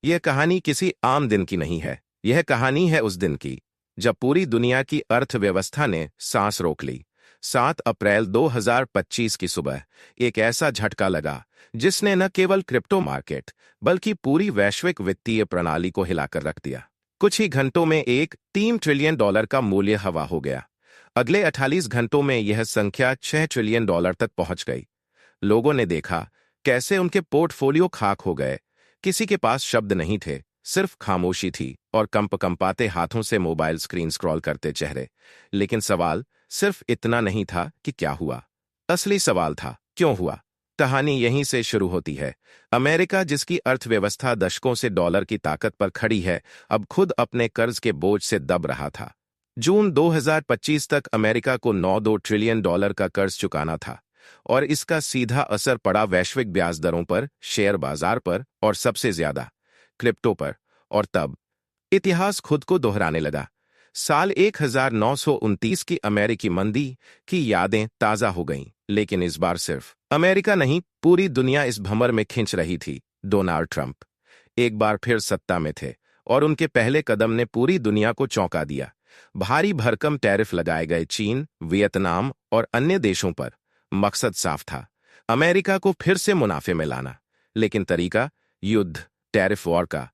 यह कहानी किसी आम दिन की नहीं है। यह कहानी है उस दिन की जब पूरी दुनिया की अर्थव्यवस्था ने सांस रोक ली। 7 अप्रैल 2025 की सुबह एक ऐसा झटका लगा जिसने न केवल क्रिप्टो मार्केट बल्कि पूरी वैश्विक वित्तीय प्रणाली को हिलाकर रख दिया। कुछ ही घंटों में एक $3 ट्रिलियन का मूल्य हवा हो गया। अगले 48 घंटों में यह संख्या $6 ट्रिलियन तक पहुंच गई। लोगों ने देखा कैसे उनके पोर्टफोलियो खाक हो गए। किसी के पास शब्द नहीं थे, सिर्फ खामोशी थी और कंपते हाथों से मोबाइल स्क्रीन स्क्रॉल करते चेहरे। लेकिन सवाल सिर्फ इतना नहीं था कि क्या हुआ, असली सवाल था क्यों हुआ। कहानी यहीं से शुरू होती है। अमेरिका, जिसकी अर्थव्यवस्था दशकों से डॉलर की ताकत पर खड़ी है, अब खुद अपने कर्ज के बोझ से दब रहा था। जून 2025 तक अमेरिका को $9 ट्रिलियन का कर्ज चुकाना था और इसका सीधा असर पड़ा वैश्विक ब्याज दरों पर, शेयर बाजार पर और सबसे ज्यादा क्रिप्टो पर। और तब इतिहास खुद को दोहराने लगा। साल 1929 की अमेरिकी मंदी की यादें ताजा हो गईं, लेकिन इस बार सिर्फ अमेरिका नहीं, पूरी दुनिया इस भंवर में खिंच रही थी। डोनाल्ड ट्रंप एक बार फिर सत्ता में थे और उनके पहले कदम ने पूरी दुनिया को चौंका दिया। भारी भरकम टैरिफ लगाए गए चीन, वियतनाम और अन्य देशों पर। मकसद साफ था, अमेरिका को फिर से मुनाफे में लाना। लेकिन तरीका युद्ध, टैरिफ वॉर का।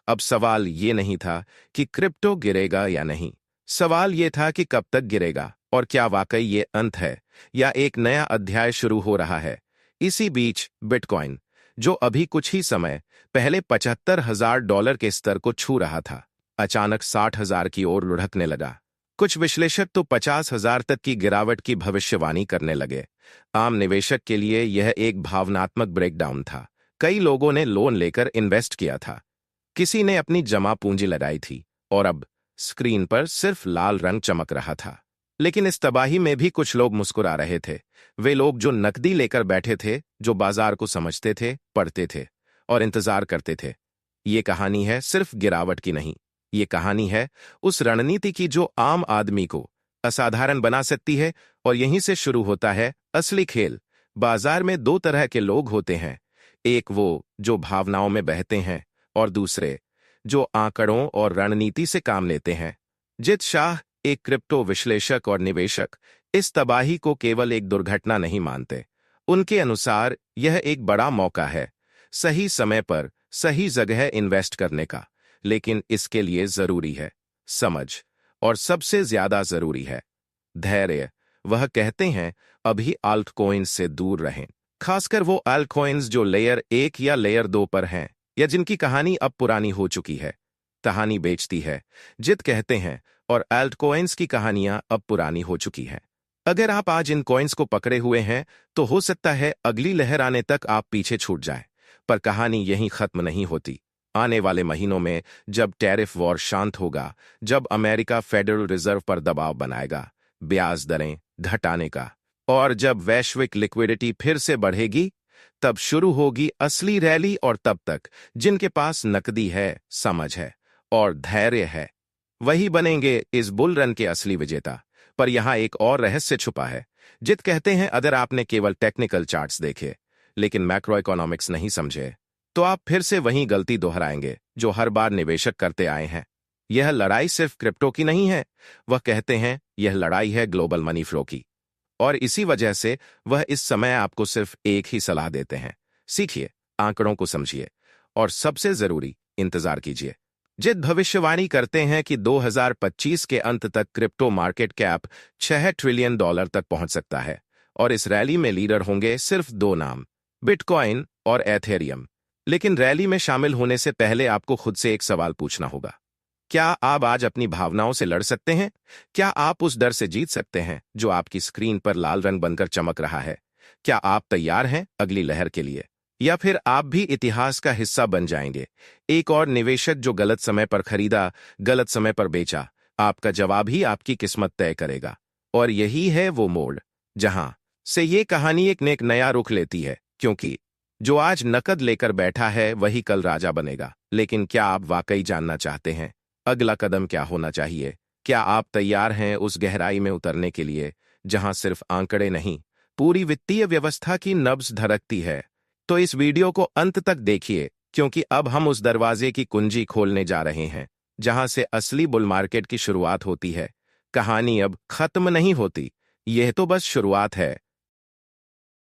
अब सवाल ये नहीं था कि क्रिप्टो गिरेगा या नहीं, सवाल ये था कि कब तक गिरेगा और क्या वाकई ये अंत है या एक नया अध्याय शुरू हो रहा है। इसी बीच बिटकॉइन, जो अभी कुछ ही समय पहले $75,000 के स्तर को छू रहा था, अचानक 60,000 की ओर लुढ़कने लगा। कुछ विश्लेषक तो 50,000 तक की गिरावट की भविष्यवाणी करने लगे। आम निवेशक के लिए यह एक भावनात्मक ब्रेकडाउन था। कई लोगों ने लोन लेकर इन्वेस्ट किया था, किसी ने अपनी जमा पूंजी लगाई थी और अब स्क्रीन पर सिर्फ लाल रंग चमक रहा था। लेकिन इस तबाही में भी कुछ लोग मुस्कुरा रहे थे। वे लोग जो नकदी लेकर बैठे थे, जो बाजार को समझते थे, पढ़ते थे और इंतजार करते थे। ये कहानी है सिर्फ गिरावट की नहीं, ये कहानी है उस रणनीति की जो आम आदमी को असाधारण बना सकती है। और यहीं से शुरू होता है असली खेल। बाजार में दो तरह के लोग होते हैं, एक वो जो भावनाओं में बहते हैं और दूसरे जो आंकड़ों और रणनीति से काम लेते हैं। जित शाह, एक क्रिप्टो विश्लेषक और निवेशक, इस तबाही को केवल एक दुर्घटना नहीं मानते। उनके अनुसार यह एक बड़ा मौका है, सही समय पर सही जगह इन्वेस्ट करने का। लेकिन इसके लिए जरूरी है समझ, और सबसे ज्यादा जरूरी है धैर्य। वह कहते हैं अभी आल्टकॉइन्स से दूर रहें, खासकर वो आल्टकॉइन्स जो लेयर 1 या लेयर 2 पर हैं या जिनकी कहानी अब पुरानी हो चुकी है। कहानी बेचती है, जित कहते हैं, और आल्टकॉइन्स की कहानियां अब पुरानी हो चुकी हैं। अगर आप आज इन कॉइन्स को पकड़े हुए हैं तो हो सकता है अगली लहर आने तक आप पीछे छूट जाएं। पर कहानी यहीं खत्म नहीं होती। आने वाले महीनों में जब टैरिफ वॉर शांत होगा, जब अमेरिका फेडरल रिजर्व पर दबाव बनाएगा ब्याज दरें घटाने का, और जब वैश्विक लिक्विडिटी फिर से बढ़ेगी, तब शुरू होगी असली रैली। और तब तक जिनके पास नकदी है, समझ है और धैर्य है, वही बनेंगे इस बुल रन के असली विजेता। पर यहां एक और रहस्य छुपा है। जित कहते हैं अगर आपने केवल टेक्निकल चार्ट्स देखे लेकिन मैक्रो इकोनॉमिक्स नहीं समझे, तो आप फिर से वही गलती दोहराएंगे जो हर बार निवेशक करते आए हैं। यह लड़ाई सिर्फ क्रिप्टो की नहीं है, वह कहते हैं यह लड़ाई है ग्लोबल मनी फ्लो की। और इसी वजह से वह इस समय आपको सिर्फ एक ही सलाह देते हैं, सीखिए, आंकड़ों को समझिए और सबसे जरूरी, इंतजार कीजिए। जित भविष्यवाणी करते हैं कि 2025 के अंत तक क्रिप्टो मार्केट कैप $6 ट्रिलियन तक पहुंच सकता है और इस रैली में लीडर होंगे सिर्फ दो नाम, बिटकॉइन और एथेरियम। लेकिन रैली में शामिल होने से पहले आपको खुद से एक सवाल पूछना होगा, क्या आप आज अपनी भावनाओं से लड़ सकते हैं? क्या आप उस डर से जीत सकते हैं जो आपकी स्क्रीन पर लाल रंग बनकर चमक रहा है? क्या आप तैयार हैं अगली लहर के लिए, या फिर आप भी इतिहास का हिस्सा बन जाएंगे, एक और निवेशक जो गलत समय पर खरीदा, गलत समय पर बेचा? आपका जवाब ही आपकी किस्मत तय करेगा। और यही है वो मोड़ जहां से ये कहानी एक नया रुख लेती है, क्योंकि जो आज नकद लेकर बैठा है वही कल राजा बनेगा। लेकिन क्या आप वाकई जानना चाहते हैं अगला कदम क्या होना चाहिए? क्या आप तैयार हैं उस गहराई में उतरने के लिए जहां सिर्फ आंकड़े नहीं, पूरी वित्तीय व्यवस्था की नब्ज धड़कती है? तो इस वीडियो को अंत तक देखिए, क्योंकि अब हम उस दरवाजे की कुंजी खोलने जा रहे हैं जहां से असली बुल मार्केट की शुरुआत होती है। कहानी अब खत्म नहीं होती, यह तो बस शुरुआत है।